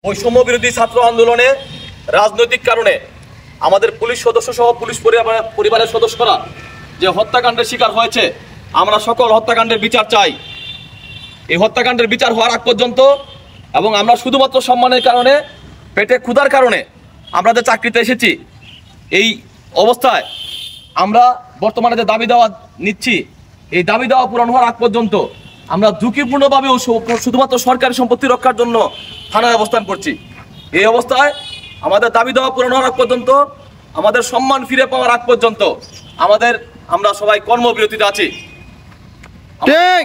বৈষম্য বিরোধী ছাত্র আন্দোলনে রাজনৈতিক কারণে আমাদের পুলিশ সদস্য সহ পুলিশ পরিবারের সদস্যরা যে হত্যাকাণ্ডের শিকার হয়েছে, আমরা সকল হত্যাকাণ্ডের বিচার চাই। এই হত্যাকাণ্ডের বিচার হওয়ার আগ পর্যন্ত এবং আমরা শুধুমাত্র সম্মানের কারণে, পেটে ক্ষুধার কারণে আমরা যে চাকরিতে এসেছি, এই অবস্থায় আমরা বর্তমানে যে দাবি দেওয়া নিচ্ছি, এই দাবি দেওয়া পূরণ হওয়ার আগ পর্যন্ত আমরা ঝুঁকিপূর্ণভাবেও শুধুমাত্র সরকারি সম্পত্তি রক্ষার জন্য থানায় অবস্থান করছি। এই অবস্থায় আমাদের দাবি দেওয়া পূরণ হওয়ার আগ পর্যন্ত, আমাদের সম্মান ফিরে পাওয়ার আগ পর্যন্ত আমরা সবাই কর্মবিরতিতে আছি।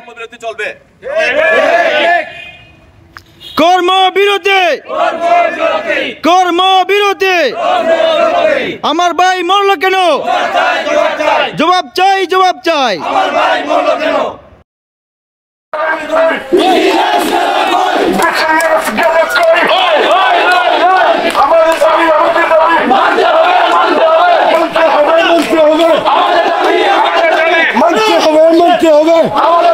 কর্মবিরতি চলবে। কর্মবিরতি। আমার ভাই মরলো কেন? জবাব চাই, জবাব চাই। মানতে হবে।